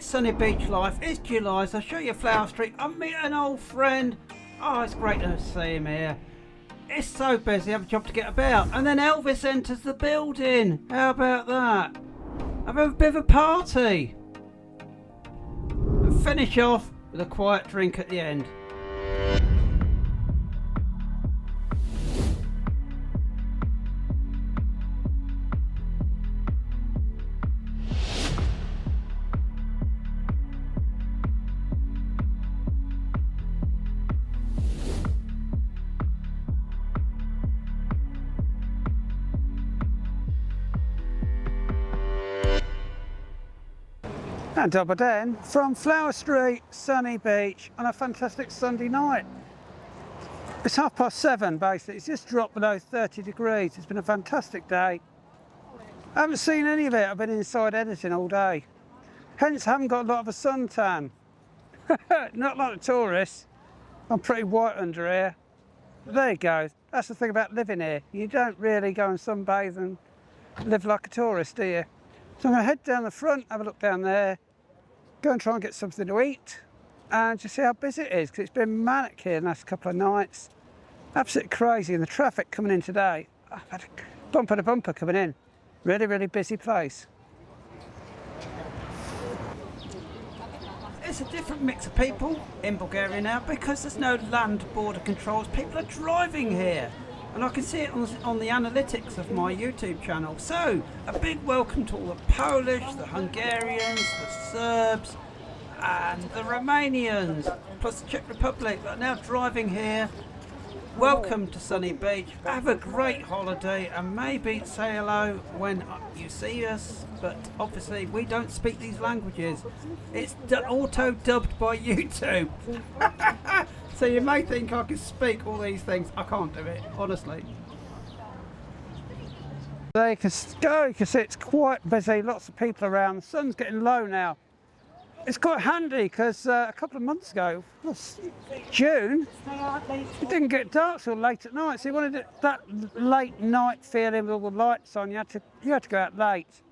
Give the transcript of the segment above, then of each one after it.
It's Sunny Beach Life, it's July, so I'll show you Flower Street. I'm meeting an old friend. Oh, it's great to see him here. It's so busy, I have a job to get about. And then Elvis enters the building. How about that? Have a bit of a party. And finish off with a quiet drink at the end. And double den from Flower Street, Sunny Beach on a fantastic Sunday night. It's 7:30 basically, it's just dropped below 30 degrees. It's been a fantastic day. I haven't seen any of it, I've been inside editing all day. Hence I haven't got a lot of a suntan. Not like the tourists. I'm pretty white under here. But there you go, that's the thing about living here. You don't really go and sunbathe and live like a tourist, do you? So I'm going to head down the front, have a look down there, go and try and get something to eat and just see how busy it is, because it's been manic here the last couple of nights. Absolutely crazy, and the traffic coming in today, I've had a bumper to bumper coming in. Really, really busy place. It's a different mix of people in Bulgaria now because there's no land border controls. People are driving here. And I can see it on the analytics of my YouTube channel. So, a big welcome to all the Polish, the Hungarians, the Serbs, and the Romanians, plus the Czech Republic that are now driving here. Welcome to Sunny Beach. Have a great holiday and maybe say hello when you see us. But obviously, we don't speak these languages. It's auto-dubbed by YouTube. So you may think I can speak all these things. I can't do it, honestly. There you can go, you can see it's quite busy, lots of people around. The sun's getting low now. It's quite handy because a couple of months ago, June, it didn't get dark till late at night. So you wanted that late night feeling with all the lights on, you had to go out late.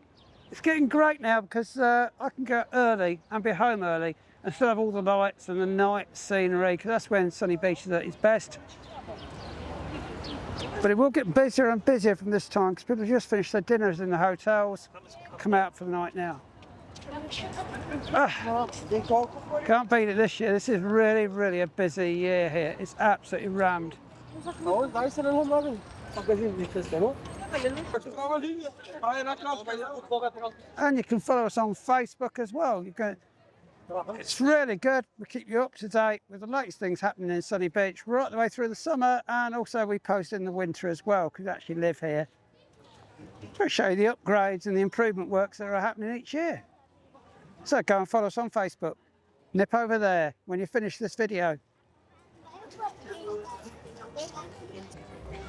It's getting great now because I can go out early and be home early and still have all the lights and the night scenery, because that's when Sunny Beach is at its best. But it will get busier and busier from this time because people have just finished their dinners in the hotels, come out for the night now. Can't beat it this year. This is really, really a busy year here. It's absolutely rammed. And you can follow us on Facebook as well. It's really good. We keep you up to date with the latest things happening in Sunny Beach right the way through the summer, and also we post in the winter as well because we actually live here. We'll show you the upgrades and the improvement works that are happening each year. So go and follow us on Facebook. Nip over there when you finish this video.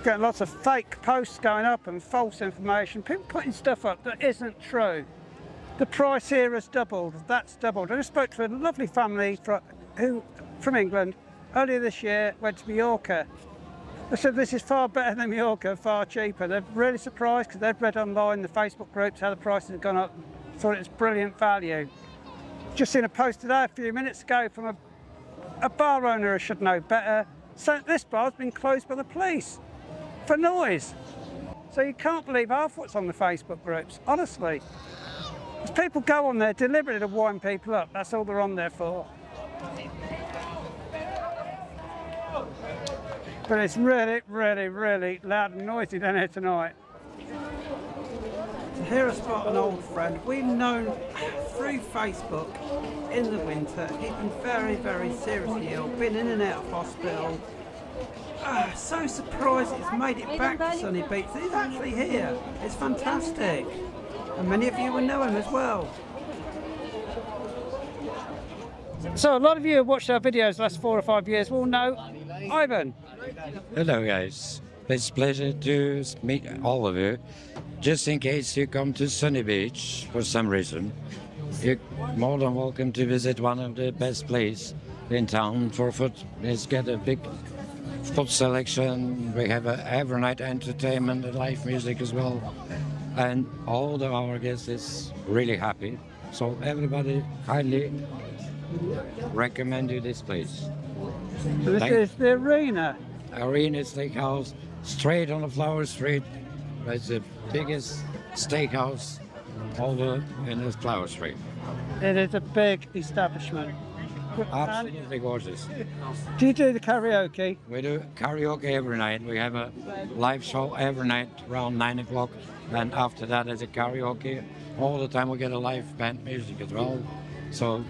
Getting lots of fake posts going up and false information. People putting stuff up that isn't true. The price here has doubled. That's doubled. I just spoke to a lovely family from England earlier this year, went to Mallorca. They said this is far better than Mallorca, far cheaper. They're really surprised because they've read online the Facebook groups how the prices have gone up. Thought it's brilliant value. Just seen a post today a few minutes ago from a bar owner who should know better. So this bar's been closed by the police for noise. So you can't believe half what's on the Facebook groups, honestly. Because people go on there deliberately to wind people up. That's all they're on there for. But it's really, really, really loud and noisy down here tonight. So here I spot an old friend. We've known through Facebook in the winter. He's been very, very seriously ill, been in and out of hospital. So surprised he's made it back to Sunny Beach. He's actually here. It's fantastic. And many of you will know him as well. So a lot of you have watched our videos the last 4 or 5 years will know Ivan. Hello guys, it's a pleasure to meet all of you. Just in case you come to Sunny Beach for some reason, you're more than welcome to visit one of the best places in town for food. Let's get a big food selection. We have every night entertainment and live music as well. And all of our guests is really happy. So everybody highly recommend you this place. So this is the arena. Arena Steakhouse, straight on the Flower Street. It's the biggest steakhouse over in the Flower Street. It is a big establishment. Absolutely gorgeous. Do you do the karaoke? We do karaoke every night. We have a live show every night around 9 o'clock. And after that, there's a karaoke. All the time we get a live band music as well. So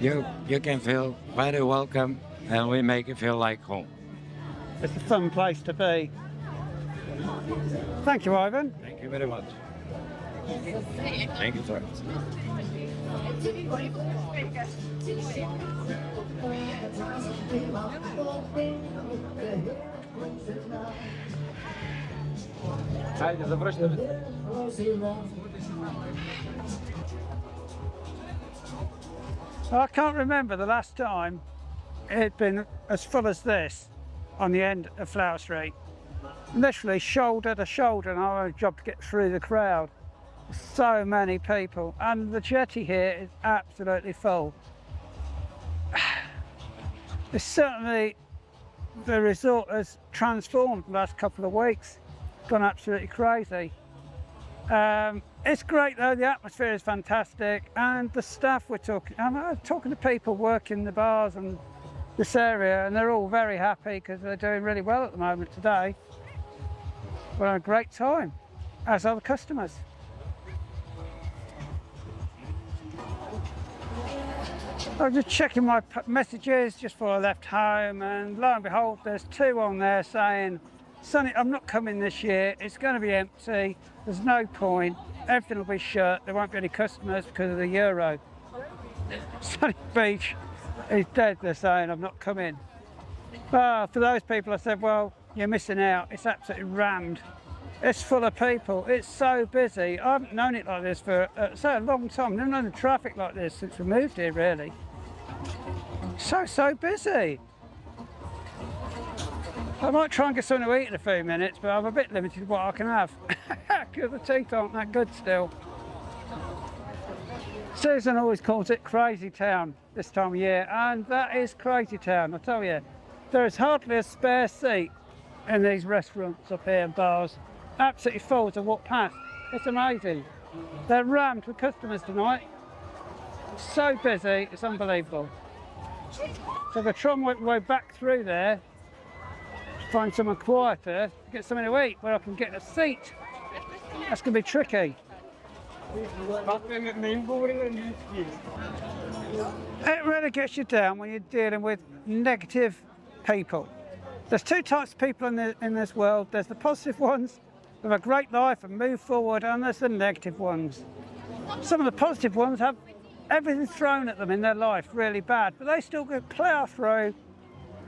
you can feel very welcome and we make you feel like home. It's a fun place to be. Thank you, Ivan. Thank you very much. Thank you, sir. I can't remember the last time it had been as full as this on the end of Flower Street. Literally shoulder to shoulder, and I had a job to get through the crowd. So many people, and the jetty here is absolutely full. It's certainly, the resort has transformed the last couple of weeks. It's gone absolutely crazy. It's great though, the atmosphere is fantastic, and the staff I'm talking to people working the bars and this area, and they're all very happy because they're doing really well at the moment today. We're having a great time, as are the customers. I was just checking my messages just before I left home, and lo and behold, there's 2 on there saying, Sonny, I'm not coming this year, it's going to be empty, there's no point, everything will be shut, there won't be any customers because of the euro. Sunny Beach is dead, they're saying, I'm not coming. Well, for those people I said, well, you're missing out, it's absolutely rammed. It's full of people, it's so busy. I haven't known it like this for so a long time. I've never known the traffic like this since we moved here, really. So busy. I might try and get something to eat in a few minutes, but I'm a bit limited what I can have because the teeth aren't that good still. Susan always calls it Crazy Town this time of year, and that is Crazy Town, I tell you. There is hardly a spare seat in these restaurants up here and bars. Absolutely full to walk past. It's amazing. They're rammed with customers tonight. So busy, it's unbelievable. So I'm going to try and work my way back through there, find somewhere quieter, get something to eat where I can get a seat. That's going to be tricky. It really gets you down when you're dealing with negative people. There's 2 types of people in this world. There's the positive ones who have a great life and move forward, and there's the negative ones. Some of the positive ones have everything thrown at them in their life really bad, but they still go plough through,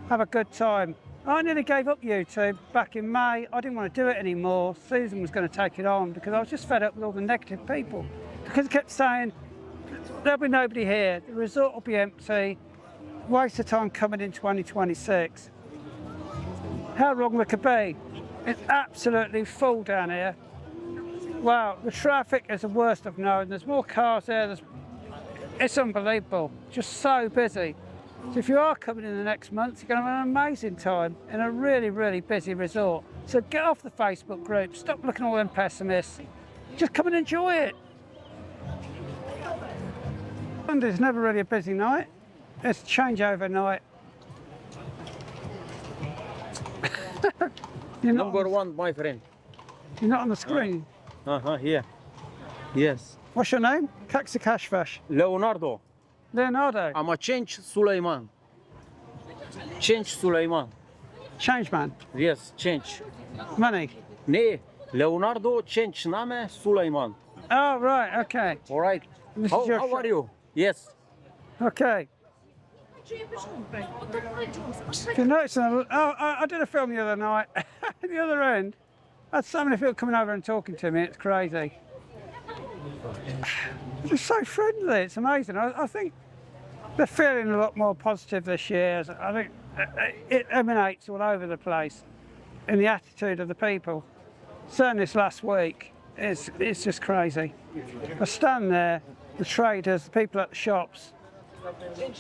have a good time. I nearly gave up YouTube back in May. I didn't want to do it anymore. Susan was going to take it on because I was just fed up with all the negative people. Because I kept saying, there'll be nobody here, the resort will be empty, waste of time coming in 2026. How wrong they could be. It's absolutely full down here. Wow, the traffic is the worst I've known. There's more cars there. It's unbelievable, just so busy. So if you are coming in the next month, you're going to have an amazing time in a really, really busy resort. So get off the Facebook group, stop looking at all them pessimists. Just come and enjoy it. Sunday's never really a busy night. It's a changeover night. Number 1, my friend. You're not on the screen. Here. Yes. What's your name? Kaxikashvash. Leonardo. Leonardo. I'm a Change Suleiman. Change Suleiman. Change man. Yes, change. Money. Ne, Leonardo Change name Suleiman. Oh, right, okay. All right. This is your How are you? Yes. Okay. If you notice, I did a film the other night. At the other end, I had so many people coming over and talking to me. It's crazy. They're so friendly. It's amazing. I think they're feeling a lot more positive this year. I think it emanates all over the place in the attitude of the people. Certainly this last week, it's just crazy. I stand there the traders, the people at the shops,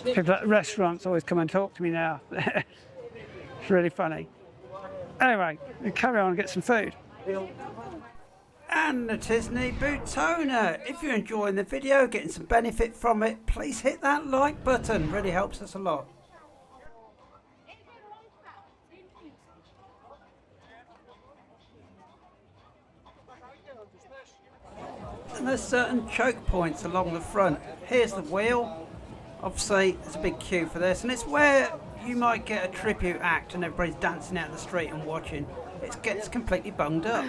people at the restaurants always come and talk to me now. It's really funny. Anyway, we carry on and get some food. And it is Boot Owner. If you're enjoying the video, getting some benefit from it, please hit that like button. Really helps us a lot. And there's certain choke points along the front. Here's the wheel. Obviously, there's a big queue for this, and it's where you might get a tribute act and everybody's dancing out in the street and watching. It gets completely bunged up.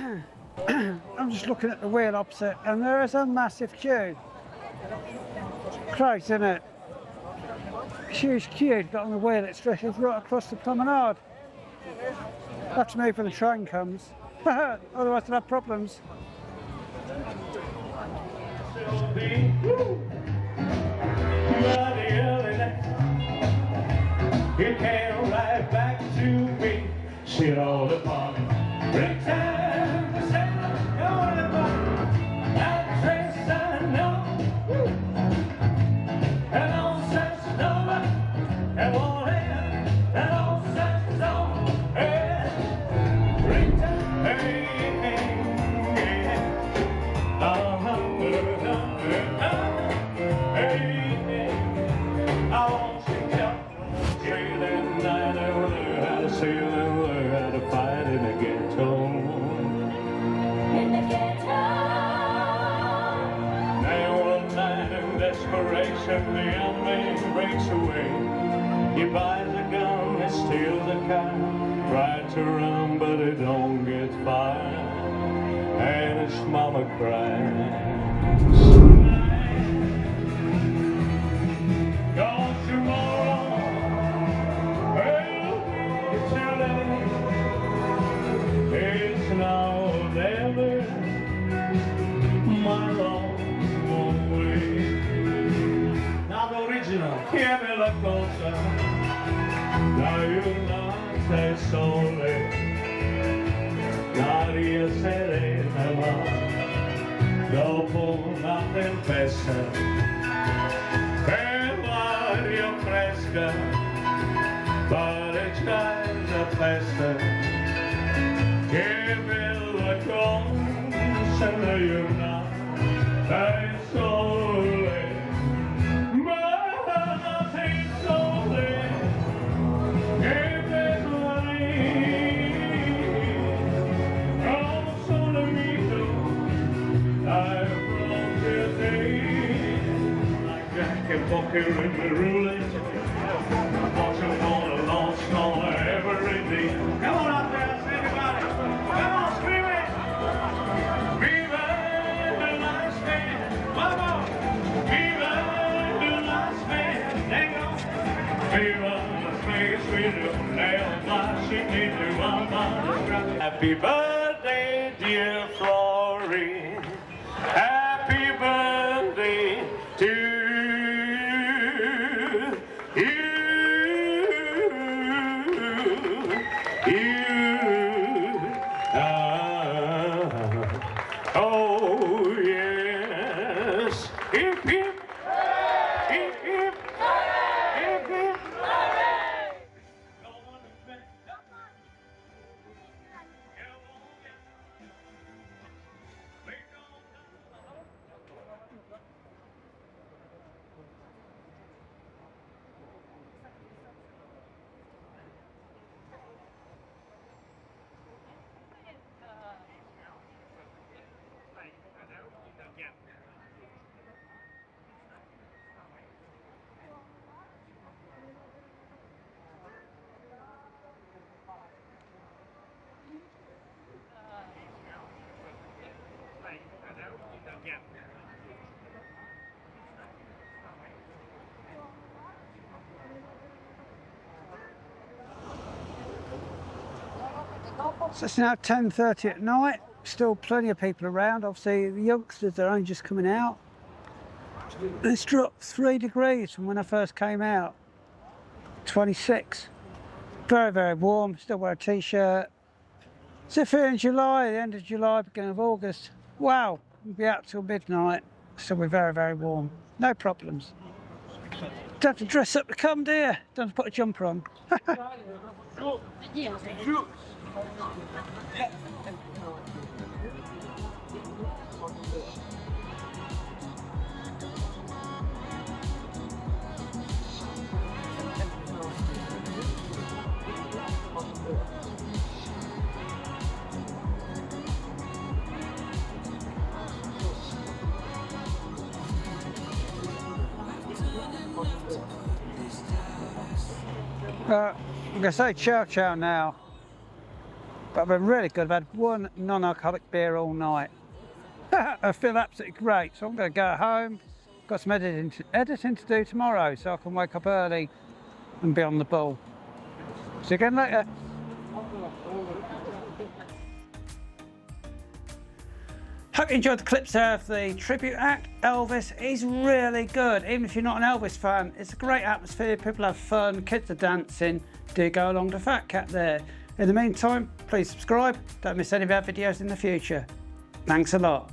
I'm just looking at the wheel opposite, and there is a massive queue. Crazy, isn't it? Huge queue got on the wheel. It stretches right across the promenade. Have to move when the train comes. Otherwise, I'll have problems. You came right back to me. Sit all upon break time. The sailor going about that trace I know. And all sense over and won't end. And all sense over and break time. Hey, hey, hey. I want you to help. Sailing, I never learned how to sail and learn how to fight in the ghetto. In the ghetto. Now one night in desperation, the young man breaks away. He buys a gun, he steals a car, tries to run, but he don't get far, and his mama cries. Cause tomorrow, it's now or never, my long way. Now the original, hear me la cosa. Now you know sei sole, l'aria serena va, dopo una tempesta, per l'aria fresca, pareggiare la festa. Che bella cosa, io no, sei sole, ma sei sole, che bella lì, oh sole mio, I brought you there, like Jack and Poker in the roulette, watching on a long snow every day. Come on out there. Happy birthday, dear Florrie. Happy birthday to you. Oh yes. Hip hip. Hip hip. Hip hip. So it's now 10:30 at night. Still plenty of people around. Obviously, the youngsters are only just coming out. It's dropped 3 degrees from when I first came out. 26. Very, very warm. Still wear a t-shirt. So if you're in July, the end of July, beginning of August, wow, we'll be out till midnight. Still be very, very warm. No problems. Don't have to dress up to come, do you? Don't have to put a jumper on. I'm going to say ciao ciao now, but I've been really good. I've had one non-alcoholic beer all night. I feel absolutely great, so I'm going to go home. Got some editing to do tomorrow, so I can wake up early and be on the ball. See you again later. Hope you enjoyed the clips there of the tribute act. Elvis is really good. Even if you're not an Elvis fan, it's a great atmosphere. People have fun, kids are dancing. Do go along to Fat Cat there. In the meantime, please subscribe. Don't miss any of our videos in the future. Thanks a lot.